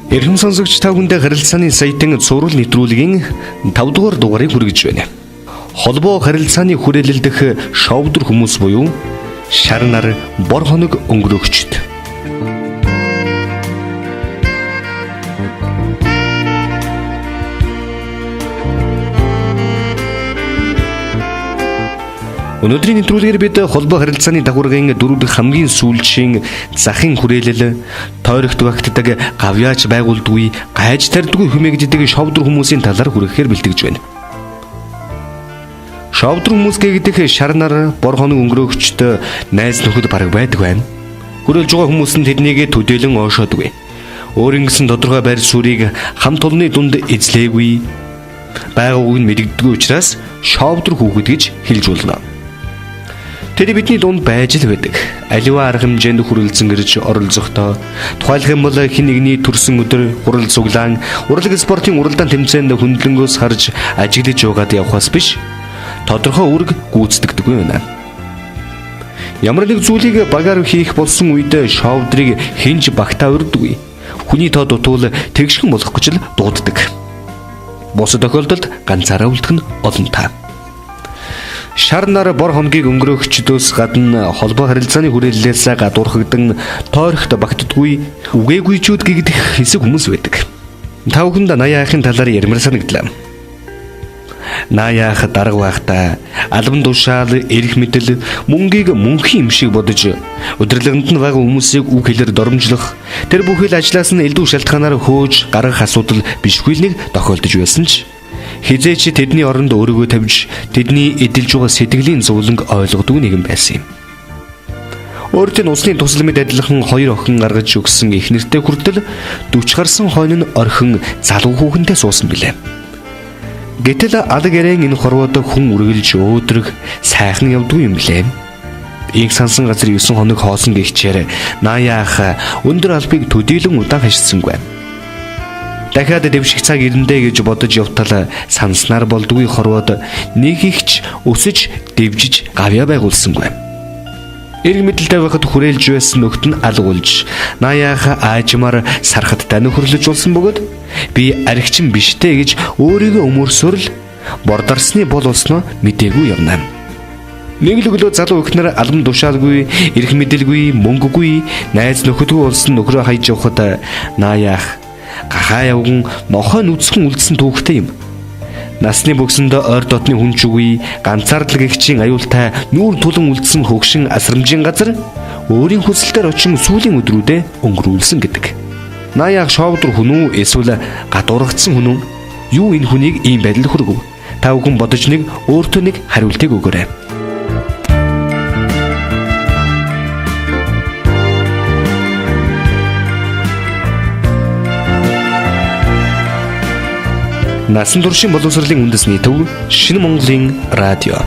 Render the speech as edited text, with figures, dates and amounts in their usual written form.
Эрхэм сонсогч та бүхэндээ харилцааны сайтын цуврал нэвтрүүлгийн 5 дугаар дугаарыг хүргэж байна. Холбоо харилцааны хүрээлэл дэх шовдөр хүмүүс буюу шар нар бор хоног өнгөрөөгчд. Өнөөдрийн нэвтрүүлгээр бид холбоо харилцааны дагваргын 4 дахь хамгийн сүүлчийн захын хүрээлэл, тойрогт багтдаг гавьяач байгуулдаггүй, гайж тардаггүй хүмэгддэг шовдөр хүмүүсийн талаар хүрэхээр бэлтгэж байна. Шовдөр хүмүүс гэдэг шар нар бор хоног өнгөрөөгчд найз нөхөд бараг байдаг байна. Хүрээлж байгаа хүмүүс нь тэднийг төдийлөн оошоодгүй. Өөрийн гэсэн тодорхой байр суурийг хамт олонны дунд эзлээгүй, байгууг нь мэддэггүй учраас шовдөр хүүхэд гэж хэлж болно. Тэр бидний дунд байж л байдаг. Аливаа арга хэмжээнд хүрэлцэн гэрж оролцохдоо тухайлх юм бол хэн нэгний төрсөн өдөр хурал цуглаан, урлаг спортын уралдаан тэмцээнд хөндлөнгөөс харж ажиглаж яваад явхаас биш тодорхой үүрэг гүйцэтгэдэггүй байна. Ямар нэг зүйлийг багаар хийх болсон үед шовдрыг хинж багтаа урддаггүй. Хүний тоо дутвал тэгшхэн болох гэж л дууддаг. Бус тохиолдолд ганцаараа үлдэх нь олонтаа. Шар нар бор хоногийг өнгөрөөгчдөөс гадна холбоо харилцааны хүрээллээс гадуурхагдан тойрогт багтдаггүй үгээгүйчүүд гэгдэх хэсэг хүмүүс байдаг. Та бүхэнд наяахын талаар ярмаар санагдлаа. Наяах дарга байхдаа албан тушаал, эрх мэдэл, мөнгийг мөнхийн юм шиг бодож удирдлаганд нь байгаа хүмүүсийг үг хэлээр доромжлох, тэр бүхэл ажлаас нь элдв шалтгаанаар хөөж гаргах асуудал бишгүй л нэг тохиолдож байсан ч хизээч тэдний оронд өөрийгөө тавьж тэдний эдэлж байгаа сэтгэлийн зовлонг ойлгодог нэгэн байсан юм. Өөртөө усны тусламжид адилхан 2 охин гаргаж өгсөн их нэртэй хүртэл 40 гарсан хойно нь орхин залуу хүүхэнтэй суусан билээ. Гэтэл алг ярен энэ хорвоод хүн үргэлж өөдрөг сайхан явдгүй юм билээ. Инх сансан газар 9 хоног хоосон гихчээр наяах өндөр албыг төдийлөн удаан хашсангүй. Дахиад дэвших цаг ирэндээ гэж бодож явтал санснаар болдгүй хорвоод нэг ихч өсөж дэвжиж гавья байгуулсангүй. Эрг мэдэлтэй байхад хүрээлж байсан нөхд нь алгуулж наяах аажмаар сархаттай нөхөрлөж улсан бөгөөд би аригчин биштэй гэж өөрийгөө өмөрсөөр л бордарсны бол олсноо мдээгүй явна. Нэг л өглөө залуу өхнөр албан тушаалгүй, эрх мэдэлгүй, мөнгөгүй, найз нөхөдгүй болсон нөхрөө хайж явхад наяах гахаа явган нохой нүцхэн үлдсэн түүхтэй юм. Насны бөксөнд ойр дотны хүн ч үгүй, ганцаардл гэгчийн аюултай нүүр тулан үлдсэн хөгшин асрамжийн газар өөрийн хүсэлтээр очин сүүлийн өдрүүдэд өнгөрүүлсэн гэдэг. Наяах шовдөр хүн үү эсвэл гадуургацсан хүн үү? Юу энэ хүнийг ийм байдал хүргэв? Та бүхэн бодож нэг өөртөө нэг хариултыг өгөөрэй. Насан туршийн боловсролын үндэсний төв Шинэ Монголын радио.